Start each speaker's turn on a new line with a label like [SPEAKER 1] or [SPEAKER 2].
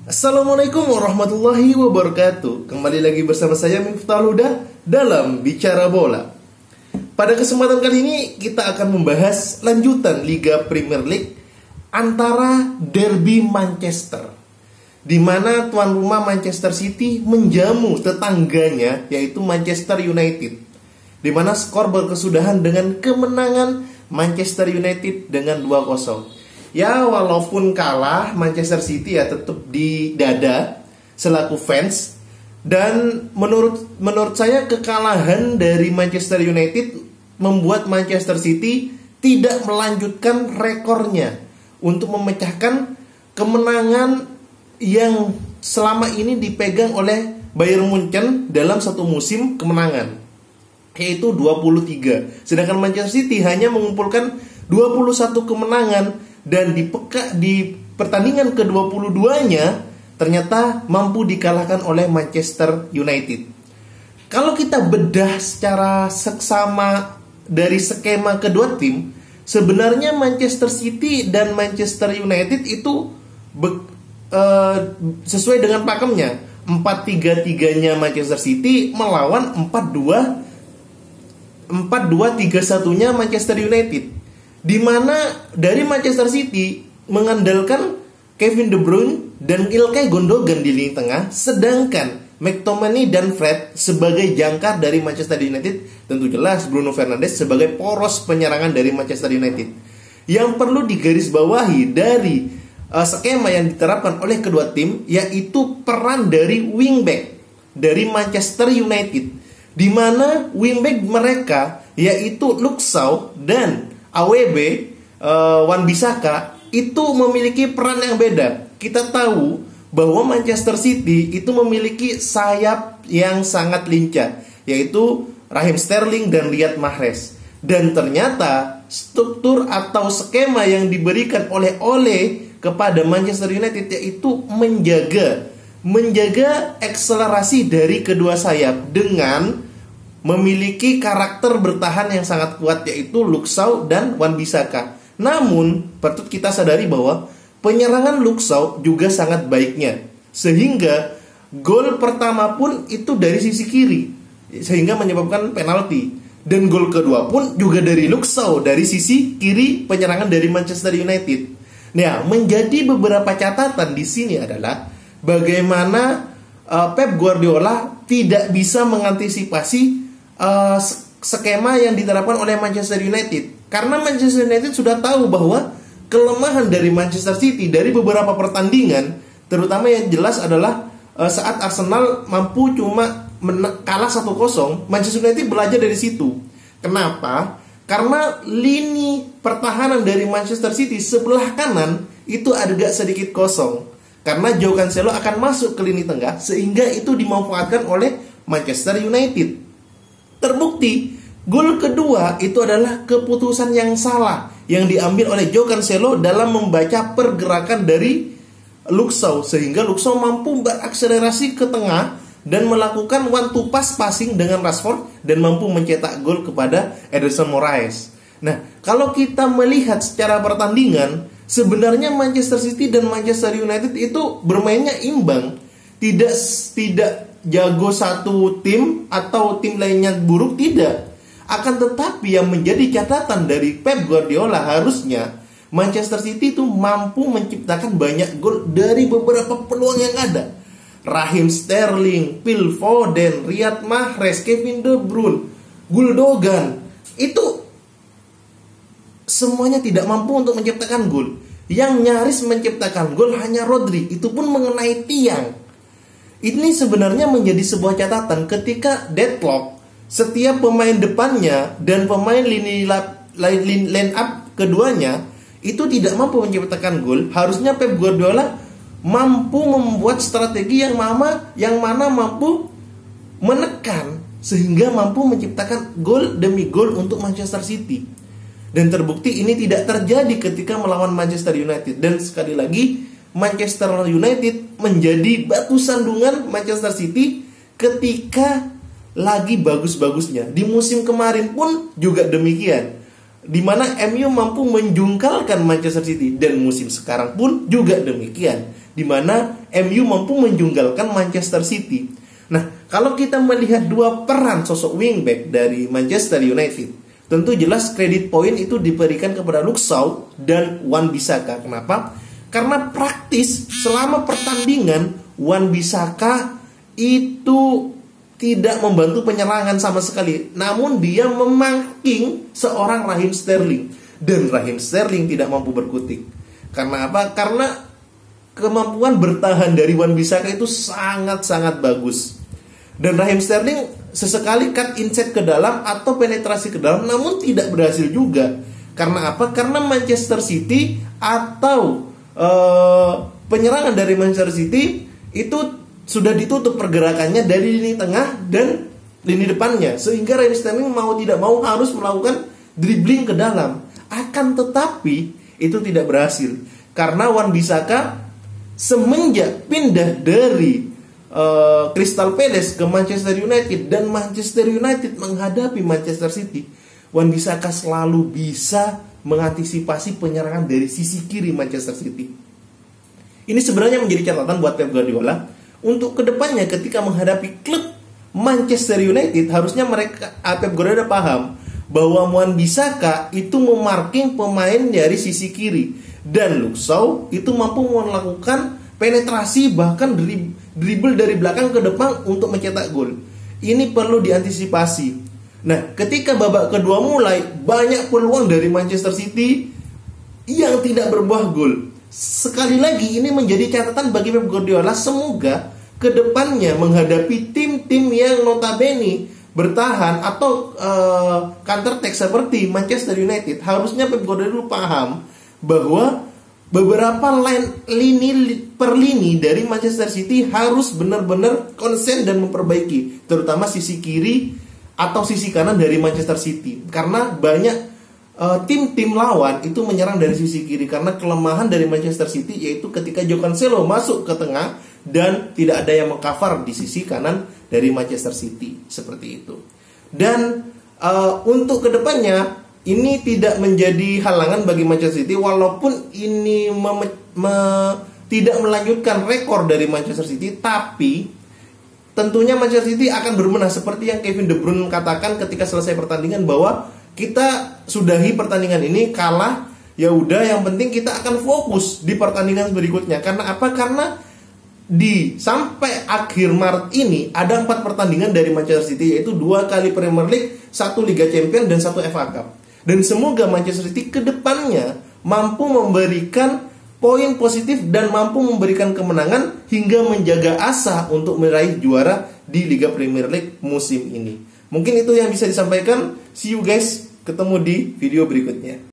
[SPEAKER 1] Assalamualaikum warahmatullahi wabarakatuh. Kembali lagi bersama saya Miftahul Huda dalam Bicara Bola. Pada kesempatan kali ini kita akan membahas lanjutan Liga Premier League antara Derby Manchester, di mana tuan rumah Manchester City menjamu tetangganya yaitu Manchester United, di mana skor berkesudahan dengan kemenangan Manchester United dengan 2-0. Ya, walaupun kalah, Manchester City ya tetap di dada selaku fans. Dan menurut saya kekalahan dari Manchester United membuat Manchester City tidak melanjutkan rekornya untuk memecahkan kemenangan yang selama ini dipegang oleh Bayern Munchen dalam satu musim kemenangan, yaitu 23. Sedangkan Manchester City hanya mengumpulkan 21 kemenangan. Dan di pertandingan ke-22-nya ternyata mampu dikalahkan oleh Manchester United. Kalau kita bedah secara seksama dari skema kedua tim, sebenarnya Manchester City dan Manchester United itu sesuai dengan pakemnya. 4-3-3-nya Manchester City melawan 4-2-3-1-nya Manchester United, di mana dari Manchester City mengandalkan Kevin De Bruyne dan Ilkay Gundogan di lini tengah, sedangkan McTominay dan Fred sebagai jangkar dari Manchester United. Tentu jelas Bruno Fernandes sebagai poros penyerangan dari Manchester United. Yang perlu digarisbawahi dari skema yang diterapkan oleh kedua tim yaitu peran dari wingback dari Manchester United, di mana wingback mereka yaitu Luke Shaw dan AWB Wan-Bissaka itu memiliki peran yang beda. Kita tahu bahwa Manchester City itu memiliki sayap yang sangat lincah, yaitu Raheem Sterling dan Riyad Mahrez. Dan ternyata struktur atau skema yang diberikan oleh Ole kepada Manchester United yaitu menjaga akselerasi dari kedua sayap dengan memiliki karakter bertahan yang sangat kuat, yaitu Luke Shaw dan Wan-Bissaka. Namun patut kita sadari bahwa penyerangan Luke Shaw juga sangat baiknya, sehingga gol pertama pun itu dari sisi kiri, sehingga menyebabkan penalti. Dan gol kedua pun juga dari Luke Shaw dari sisi kiri penyerangan dari Manchester United. Nah, menjadi beberapa catatan di sini adalah bagaimana Pep Guardiola tidak bisa mengantisipasi skema yang diterapkan oleh Manchester United, karena Manchester United sudah tahu bahwa kelemahan dari Manchester City dari beberapa pertandingan, terutama yang jelas adalah saat Arsenal mampu cuma kalah 1-0, Manchester United belajar dari situ. Kenapa? Karena lini pertahanan dari Manchester City sebelah kanan itu agak sedikit kosong, karena Joao Cancelo akan masuk ke lini tengah, sehingga itu dimanfaatkan oleh Manchester United. Terbukti, gol kedua itu adalah keputusan yang salah yang diambil oleh Joao Cancelo dalam membaca pergerakan dari Luke Shaw, sehingga Luke Shaw mampu berakselerasi ke tengah dan melakukan one to pass passing dengan Rashford dan mampu mencetak gol kepada Ederson Moraes. Nah, kalau kita melihat secara pertandingan, sebenarnya Manchester City dan Manchester United itu bermainnya imbang, tidak jago satu tim atau tim lainnya buruk, tidak. Akan tetapi yang menjadi catatan dari Pep Guardiola, harusnya Manchester City itu mampu menciptakan banyak gol dari beberapa peluang yang ada. Raheem Sterling, Phil Foden, Riyad Mahrez, Kevin De Bruyne, Gundogan, itu semuanya tidak mampu untuk menciptakan gol. Yang nyaris menciptakan gol hanya Rodri, itu pun mengenai tiang. Ini sebenarnya menjadi sebuah catatan ketika deadlock setiap pemain depannya dan pemain line up keduanya itu tidak mampu menciptakan gol. Harusnya Pep Guardiola mampu membuat strategi yang mana mampu menekan sehingga mampu menciptakan gol demi gol untuk Manchester City. Dan terbukti ini tidak terjadi ketika melawan Manchester United. Dan sekali lagi, Manchester United menjadi batu sandungan Manchester City ketika lagi bagus-bagusnya. Di musim kemarin pun juga demikian. di mana MU mampu menjungkalkan Manchester City, dan musim sekarang pun juga demikian, di mana MU mampu menjungkalkan Manchester City. Nah, kalau kita melihat dua peran sosok wingback dari Manchester United, tentu jelas kredit poin itu diberikan kepada Luke Shaw dan Wan-Bissaka. Kenapa? Karena praktis selama pertandingan Wan-Bissaka itu tidak membantu penyerangan sama sekali, namun dia memarking seorang Raheem Sterling, dan Raheem Sterling tidak mampu berkutik. Karena apa? Karena kemampuan bertahan dari Wan-Bissaka itu sangat-sangat bagus. Dan Raheem Sterling sesekali cut inside ke dalam atau penetrasi ke dalam, namun tidak berhasil juga. Karena apa? Karena Manchester City atau penyerangan dari Manchester City itu sudah ditutup pergerakannya dari lini tengah dan lini depannya, sehingga Raheem Sterling mau tidak mau harus melakukan dribbling ke dalam. Akan tetapi itu tidak berhasil karena Wan-Bissaka semenjak pindah dari Crystal Palace ke Manchester United dan Manchester United menghadapi Manchester City, Wan-Bissaka selalu bisa mengantisipasi penyerangan dari sisi kiri Manchester City. Ini sebenarnya menjadi catatan buat Pep Guardiola untuk kedepannya ketika menghadapi klub Manchester United. Harusnya Pep Guardiola paham bahwa Wan-Bissaka itu memarking pemain dari sisi kiri, dan Luke Shaw itu mampu melakukan penetrasi bahkan dribble dari belakang ke depan untuk mencetak gol. Ini perlu diantisipasi. Nah, ketika babak kedua mulai, banyak peluang dari Manchester City yang tidak berbuah gol. Sekali lagi ini menjadi catatan bagi Pep Guardiola. Semoga kedepannya menghadapi tim-tim yang notabene bertahan atau counter attack seperti Manchester United, harusnya Pep Guardiola paham bahwa beberapa lini per lini dari Manchester City harus benar-benar konsen dan memperbaiki, terutama sisi kiri atau sisi kanan dari Manchester City, karena banyak tim-tim lawan itu menyerang dari sisi kiri. Karena kelemahan dari Manchester City yaitu ketika Joao Cancelo masuk ke tengah dan tidak ada yang mengcover di sisi kanan dari Manchester City, seperti itu. Dan untuk kedepannya ini tidak menjadi halangan bagi Manchester City, walaupun ini tidak melanjutkan rekor dari Manchester City, tapi tentunya Manchester City akan berbenah seperti yang Kevin De Bruyne katakan ketika selesai pertandingan, bahwa kita sudahi pertandingan ini, kalah ya udah, yang penting kita akan fokus di pertandingan berikutnya. Karena apa? Karena sampai akhir Maret ini ada 4 pertandingan dari Manchester City, yaitu 2 kali Premier League, 1 Liga Champions, dan 1 FA Cup. Dan semoga Manchester City kedepannya mampu memberikan poin positif dan mampu memberikan kemenangan hingga menjaga asa untuk meraih juara di Liga Premier League musim ini. Mungkin itu yang bisa disampaikan. See you guys, ketemu di video berikutnya.